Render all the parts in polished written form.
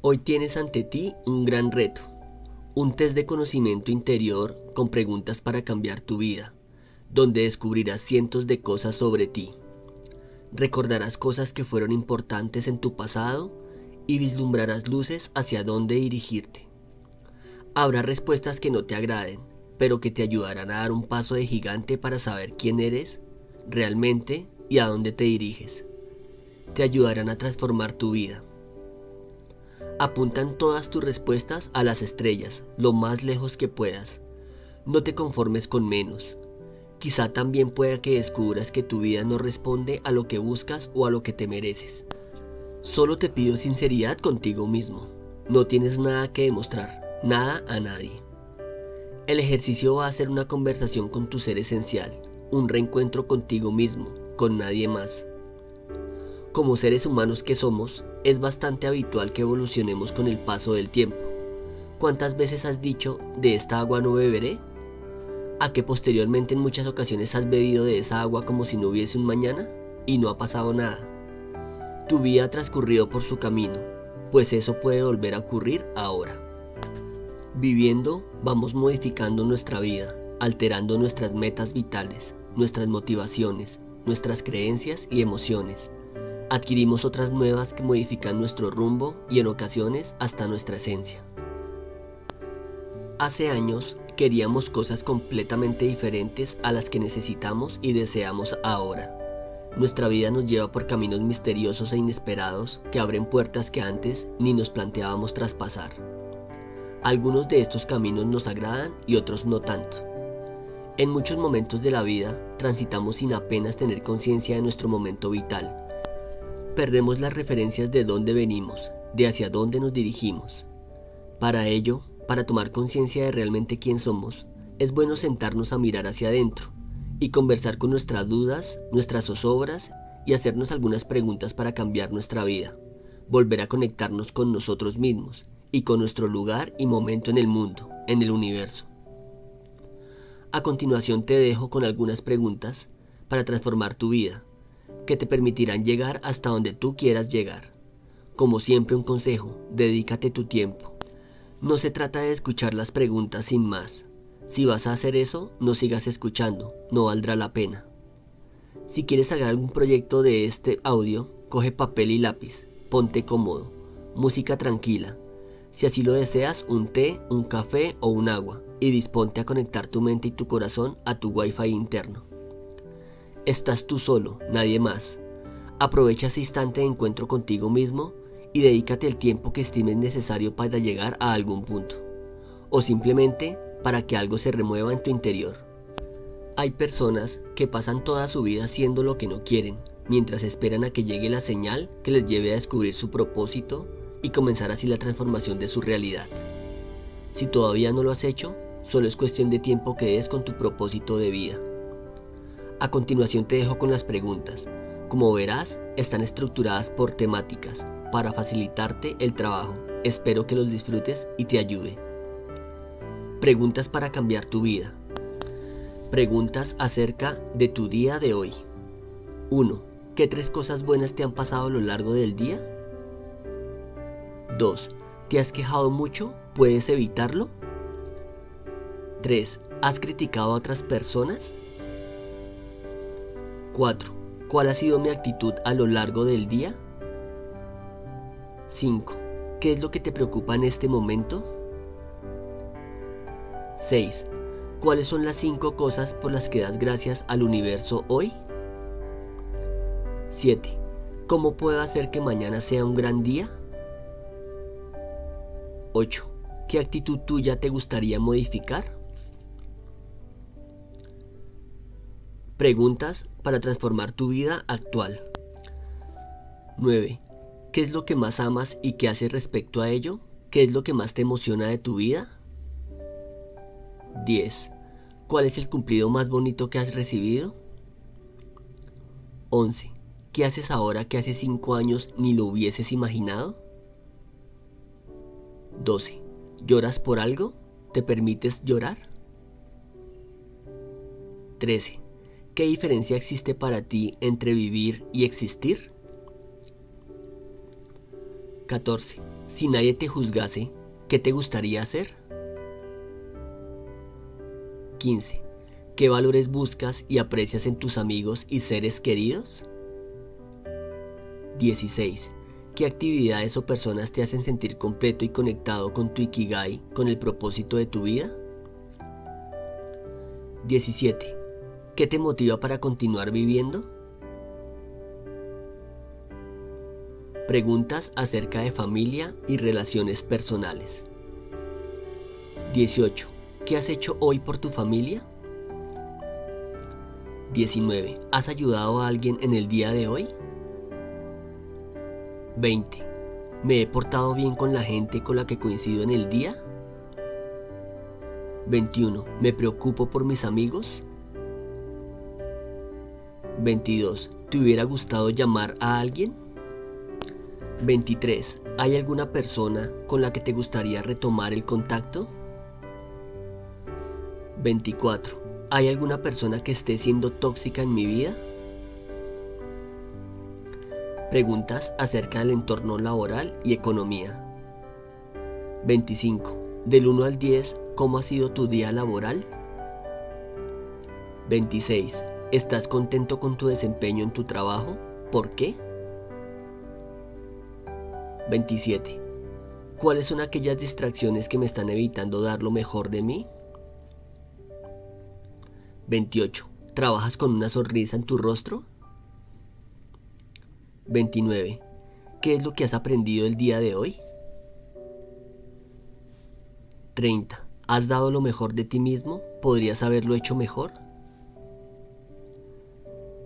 Hoy tienes ante ti un gran reto, un test de conocimiento interior con preguntas para cambiar tu vida, donde descubrirás cientos de cosas sobre ti. Recordarás cosas que fueron importantes en tu pasado y vislumbrarás luces hacia dónde dirigirte. Habrá respuestas que no te agraden, pero que te ayudarán a dar un paso de gigante para saber quién eres realmente y a dónde te diriges. Te ayudarán a transformar tu vida. Apuntan todas tus respuestas a las estrellas, lo más lejos que puedas. No te conformes con menos. Quizá también pueda que descubras que tu vida no responde a lo que buscas o a lo que te mereces. Solo te pido sinceridad contigo mismo. No tienes nada que demostrar, nada a nadie. El ejercicio va a ser una conversación con tu ser esencial, un reencuentro contigo mismo, con nadie más. Como seres humanos que somos, es bastante habitual que evolucionemos con el paso del tiempo. ¿Cuántas veces has dicho, de esta agua no beberé? ¿A que posteriormente en muchas ocasiones has bebido de esa agua como si no hubiese un mañana? Y no ha pasado nada. Tu vida ha transcurrido por su camino, pues eso puede volver a ocurrir ahora. Viviendo, vamos modificando nuestra vida, alterando nuestras metas vitales, nuestras motivaciones, nuestras creencias y emociones. Adquirimos otras nuevas que modifican nuestro rumbo y en ocasiones hasta nuestra esencia. Hace años queríamos cosas completamente diferentes a las que necesitamos y deseamos ahora. Nuestra vida nos lleva por caminos misteriosos e inesperados que abren puertas que antes ni nos planteábamos traspasar. Algunos de estos caminos nos agradan y otros no tanto. En muchos momentos de la vida transitamos sin apenas tener conciencia de nuestro momento vital. Perdemos las referencias de dónde venimos, de hacia dónde nos dirigimos. Para ello, para tomar conciencia de realmente quién somos, es bueno sentarnos a mirar hacia adentro y conversar con nuestras dudas, nuestras zozobras y hacernos algunas preguntas para cambiar nuestra vida, volver a conectarnos con nosotros mismos y con nuestro lugar y momento en el mundo, en el universo. A continuación te dejo con algunas preguntas para transformar tu vida, que te permitirán llegar hasta donde tú quieras llegar. Como siempre, un consejo: dedícate tu tiempo. No se trata de escuchar las preguntas sin más. Si vas a hacer eso, no sigas escuchando, no valdrá la pena. Si quieres hacer algún proyecto de este audio, coge papel y lápiz, ponte cómodo, música tranquila. Si así lo deseas, un té, un café o un agua, y disponte a conectar tu mente y tu corazón a tu wifi interno. Estás tú solo, nadie más. Aprovecha ese instante de encuentro contigo mismo y dedícate el tiempo que estimes necesario para llegar a algún punto, o simplemente para que algo se remueva en tu interior. Hay personas que pasan toda su vida haciendo lo que no quieren, mientras esperan a que llegue la señal que les lleve a descubrir su propósito y comenzar así la transformación de su realidad. Si todavía no lo has hecho, solo es cuestión de tiempo que des con tu propósito de vida. A continuación te dejo con las preguntas. Como verás, están estructuradas por temáticas para facilitarte el trabajo. Espero que los disfrutes y te ayude. Preguntas para cambiar tu vida. Preguntas acerca de tu día de hoy. 1. ¿Qué 3 cosas buenas te han pasado a lo largo del día? 2. ¿Te has quejado mucho? ¿Puedes evitarlo? 3. ¿Has criticado a otras personas? 4. ¿Cuál ha sido mi actitud a lo largo del día? 5. ¿Qué es lo que te preocupa en este momento? 6. ¿Cuáles son las 5 cosas por las que das gracias al universo hoy? 7. ¿Cómo puedo hacer que mañana sea un gran día? 8. ¿Qué actitud tuya te gustaría modificar? Preguntas para transformar tu vida actual. 9. ¿Qué es lo que más amas y qué haces respecto a ello? ¿Qué es lo que más te emociona de tu vida? 10. ¿Cuál es el cumplido más bonito que has recibido? 11. ¿Qué haces ahora que hace 5 años ni lo hubieses imaginado? 12. ¿Lloras por algo? ¿Te permites llorar? 13. ¿Qué diferencia existe para ti entre vivir y existir? 14. Si nadie te juzgase, ¿qué te gustaría hacer? 15. ¿Qué valores buscas y aprecias en tus amigos y seres queridos? 16. ¿Qué actividades o personas te hacen sentir completo y conectado con tu Ikigai, con el propósito de tu vida? 17. ¿Qué te motiva para continuar viviendo? Preguntas acerca de familia y relaciones personales. 18. ¿Qué has hecho hoy por tu familia? 19. ¿Has ayudado a alguien en el día de hoy? 20. ¿Me he portado bien con la gente con la que coincido en el día? 21. ¿Me preocupo por mis amigos? 22. ¿Te hubiera gustado llamar a alguien? 23. ¿Hay alguna persona con la que te gustaría retomar el contacto? 24. ¿Hay alguna persona que esté siendo tóxica en mi vida? Preguntas acerca del entorno laboral y economía. 25. Del 1 al 10, ¿cómo ha sido tu día laboral? 26. ¿Estás contento con tu desempeño en tu trabajo? ¿Por qué? 27. ¿Cuáles son aquellas distracciones que me están evitando dar lo mejor de mí? 28. ¿Trabajas con una sonrisa en tu rostro? 29. ¿Qué es lo que has aprendido el día de hoy? 30. ¿Has dado lo mejor de ti mismo? ¿Podrías haberlo hecho mejor?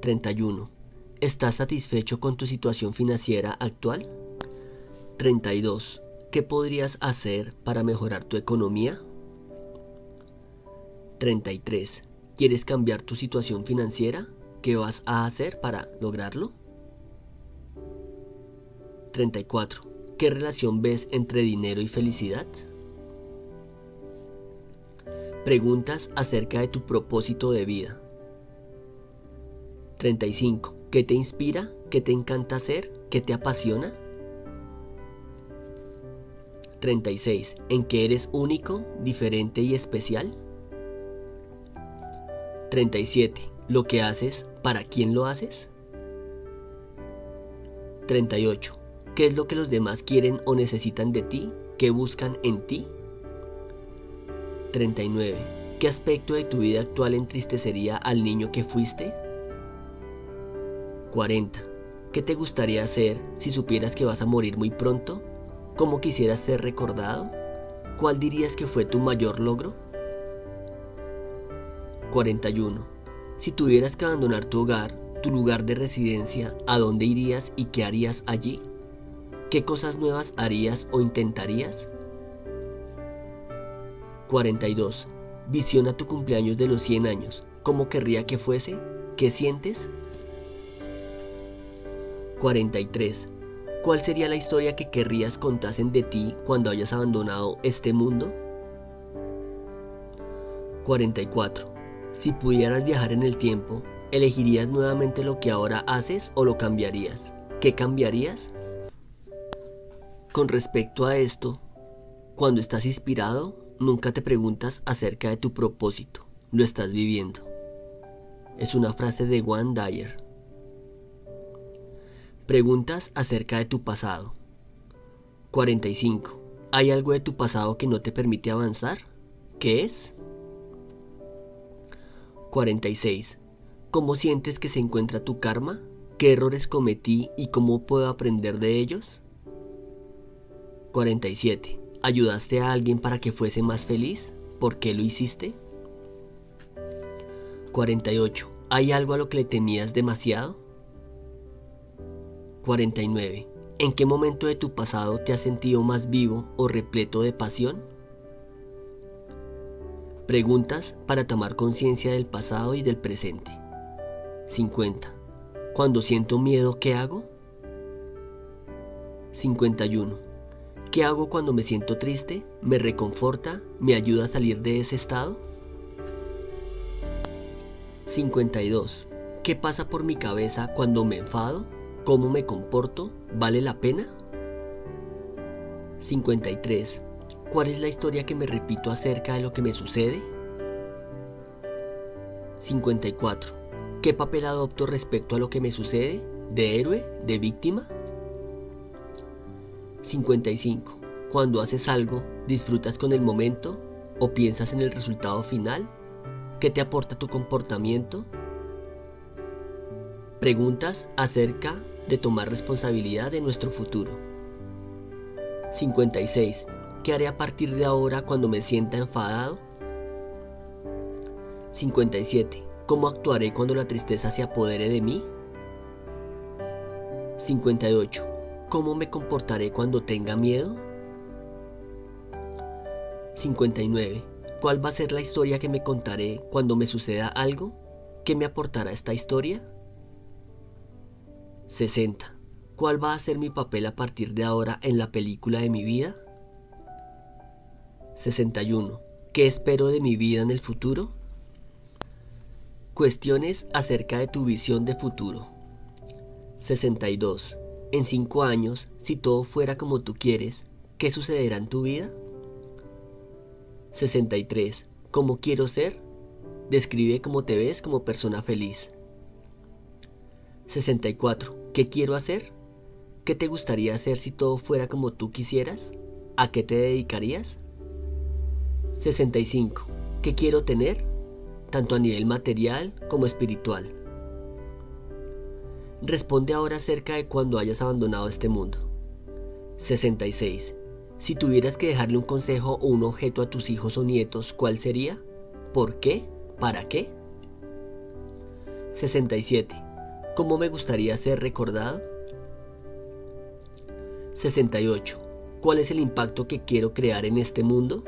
31. ¿Estás satisfecho con tu situación financiera actual? 32. ¿Qué podrías hacer para mejorar tu economía? 33. ¿Quieres cambiar tu situación financiera? ¿Qué vas a hacer para lograrlo? 34. ¿Qué relación ves entre dinero y felicidad? Preguntas acerca de tu propósito de vida. 35. ¿Qué te inspira? ¿Qué te encanta hacer? ¿Qué te apasiona? 36. ¿En qué eres único, diferente y especial? 37. ¿Lo que haces, para quién lo haces? 38. ¿Qué es lo que los demás quieren o necesitan de ti? ¿Qué buscan en ti? 39. ¿Qué aspecto de tu vida actual entristecería al niño que fuiste? 40. ¿Qué te gustaría hacer si supieras que vas a morir muy pronto? ¿Cómo quisieras ser recordado? ¿Cuál dirías que fue tu mayor logro? 41. Si tuvieras que abandonar tu hogar, tu lugar de residencia, ¿a dónde irías y qué harías allí? ¿Qué cosas nuevas harías o intentarías? 42. Visiona tu cumpleaños de los 100 años. ¿Cómo querría que fuese? ¿Qué sientes? 43. ¿Cuál sería la historia que querrías contasen de ti cuando hayas abandonado este mundo? 44. Si pudieras viajar en el tiempo, ¿elegirías nuevamente lo que ahora haces o lo cambiarías? ¿Qué cambiarías? Con respecto a esto, cuando estás inspirado, nunca te preguntas acerca de tu propósito, lo estás viviendo. Es una frase de Wayne Dyer. Preguntas acerca de tu pasado. 45. ¿Hay algo de tu pasado que no te permite avanzar? ¿Qué es? 46. ¿Cómo sientes que se encuentra tu karma? ¿Qué errores cometí y cómo puedo aprender de ellos? 47. ¿Ayudaste a alguien para que fuese más feliz? ¿Por qué lo hiciste? 48. ¿Hay algo a lo que le temías demasiado? 49. ¿En qué momento de tu pasado te has sentido más vivo o repleto de pasión? Preguntas para tomar conciencia del pasado y del presente. 50. Cuando siento miedo, ¿qué hago? 51. ¿Qué hago cuando me siento triste? ¿Me reconforta? ¿Me ayuda a salir de ese estado? 52. ¿Qué pasa por mi cabeza cuando me enfado? ¿Cómo me comporto? ¿Vale la pena? 53. ¿Cuál es la historia que me repito acerca de lo que me sucede? 54. ¿Qué papel adopto respecto a lo que me sucede? ¿De héroe? ¿De víctima? 55. Cuando haces algo, ¿disfrutas con el momento o piensas en el resultado final? ¿Qué te aporta tu comportamiento? Preguntas acerca de tomar responsabilidad de nuestro futuro. 56. ¿Qué haré a partir de ahora cuando me sienta enfadado? 57. ¿Cómo actuaré cuando la tristeza se apodere de mí? 58. ¿Cómo me comportaré cuando tenga miedo? 59. ¿Cuál va a ser la historia que me contaré cuando me suceda algo? ¿Qué me aportará esta historia? 60. ¿Cuál va a ser mi papel a partir de ahora en la película de mi vida? 61. ¿Qué espero de mi vida en el futuro? Cuestiones acerca de tu visión de futuro. 62. En 5 años, si todo fuera como tú quieres, ¿qué sucederá en tu vida? 63. ¿Cómo quiero ser? Describe cómo te ves como persona feliz. 64. ¿Qué quiero hacer? ¿Qué te gustaría hacer si todo fuera como tú quisieras? ¿A qué te dedicarías? 65. ¿Qué quiero tener? Tanto a nivel material como espiritual. Responde ahora acerca de cuando hayas abandonado este mundo. 66. Si tuvieras que dejarle un consejo o un objeto a tus hijos o nietos, ¿cuál sería? ¿Por qué? ¿Para qué? 67. ¿Cómo me gustaría ser recordado? 68. ¿Cuál es el impacto que quiero crear en este mundo?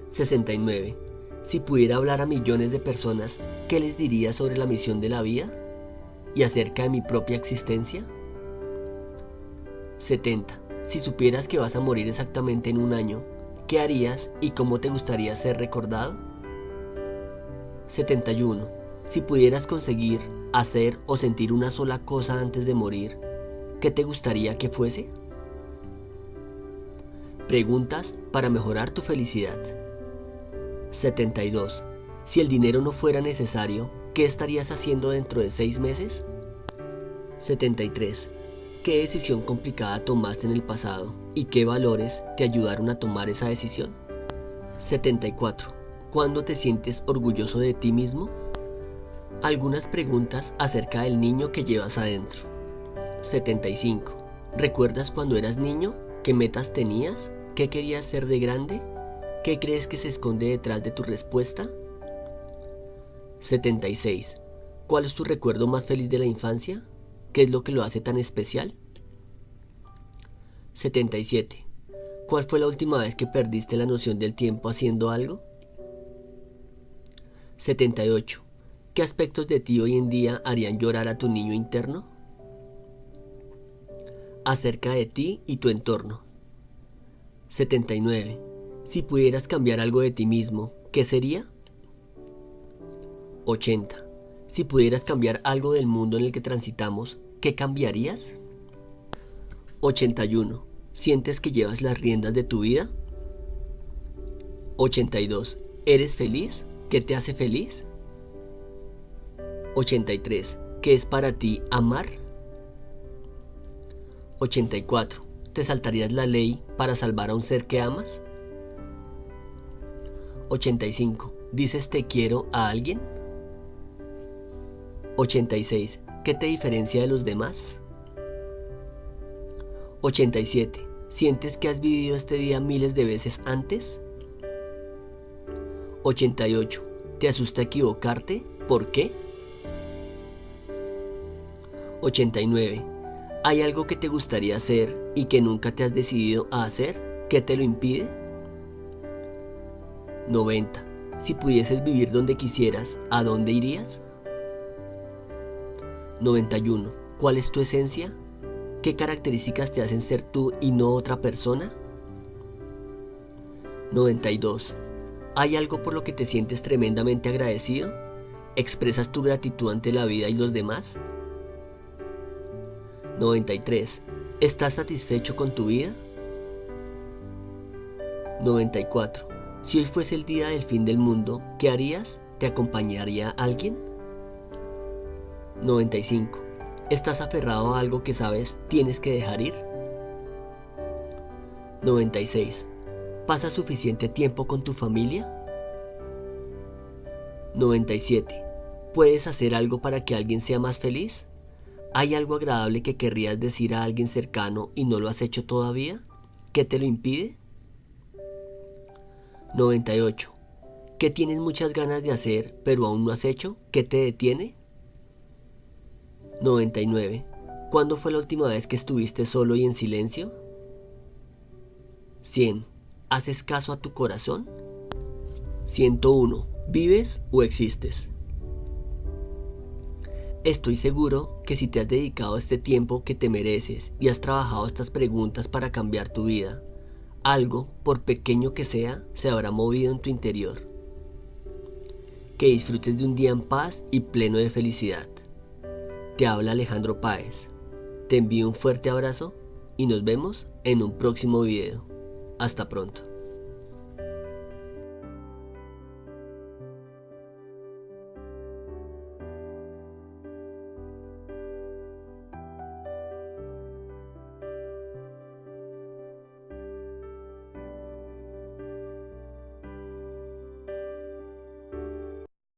69. Si pudiera hablar a millones de personas, ¿qué les diría sobre la misión de la vida? ¿Y acerca de mi propia existencia? 70. Si supieras que vas a morir exactamente en un año, ¿qué harías y cómo te gustaría ser recordado? 71. Si pudieras conseguir, hacer o sentir una sola cosa antes de morir, ¿qué te gustaría que fuese? Preguntas para mejorar tu felicidad. 72. Si el dinero no fuera necesario, ¿qué estarías haciendo dentro de 6 meses? 73. ¿Qué decisión complicada tomaste en el pasado y qué valores te ayudaron a tomar esa decisión? 74. ¿Cuándo te sientes orgulloso de ti mismo? Algunas preguntas acerca del niño que llevas adentro. 75. ¿Recuerdas cuando eras niño? ¿Qué metas tenías? ¿Qué querías ser de grande? ¿Qué crees que se esconde detrás de tu respuesta? 76. ¿Cuál es tu recuerdo más feliz de la infancia? ¿Qué es lo que lo hace tan especial? 77. ¿Cuál fue la última vez que perdiste la noción del tiempo haciendo algo? 78. ¿Qué aspectos de ti hoy en día harían llorar a tu niño interno? Acerca de ti y tu entorno. 79. Si pudieras cambiar algo de ti mismo, ¿qué sería? 80. Si pudieras cambiar algo del mundo en el que transitamos, ¿qué cambiarías? 81. ¿Sientes que llevas las riendas de tu vida? 82. ¿Eres feliz? ¿Qué te hace feliz? 83. ¿Qué es para ti amar? 84. ¿Te saltarías la ley para salvar a un ser que amas? 85. ¿Dices te quiero a alguien? 86. ¿Qué te diferencia de los demás? 87. ¿Sientes que has vivido este día miles de veces antes? 88. ¿Te asusta equivocarte? ¿Por qué? 89. ¿Hay algo que te gustaría hacer y que nunca te has decidido a hacer? ¿Qué te lo impide? 90. Si pudieses vivir donde quisieras, ¿a dónde irías? 91. ¿Cuál es tu esencia? ¿Qué características te hacen ser tú y no otra persona? 92. ¿Hay algo por lo que te sientes tremendamente agradecido? ¿Expresas tu gratitud ante la vida y los demás? 93. ¿Estás satisfecho con tu vida? 94. Si hoy fuese el día del fin del mundo, ¿qué harías? ¿Te acompañaría alguien? 95. ¿Estás aferrado a algo que sabes tienes que dejar ir? 96. ¿Pasas suficiente tiempo con tu familia? 97. ¿Puedes hacer algo para que alguien sea más feliz? ¿Hay algo agradable que querrías decir a alguien cercano y no lo has hecho todavía? ¿Qué te lo impide? 98. ¿Qué tienes muchas ganas de hacer pero aún no has hecho? ¿Qué te detiene? 99. ¿Cuándo fue la última vez que estuviste solo y en silencio? 100. ¿Haces caso a tu corazón? 101. ¿Vives o existes? Estoy seguro que si te has dedicado este tiempo que te mereces y has trabajado estas preguntas para cambiar tu vida, algo, por pequeño que sea, se habrá movido en tu interior. Que disfrutes de un día en paz y pleno de felicidad. Te habla Alejandro Páez. Te envío un fuerte abrazo y nos vemos en un próximo video. Hasta pronto.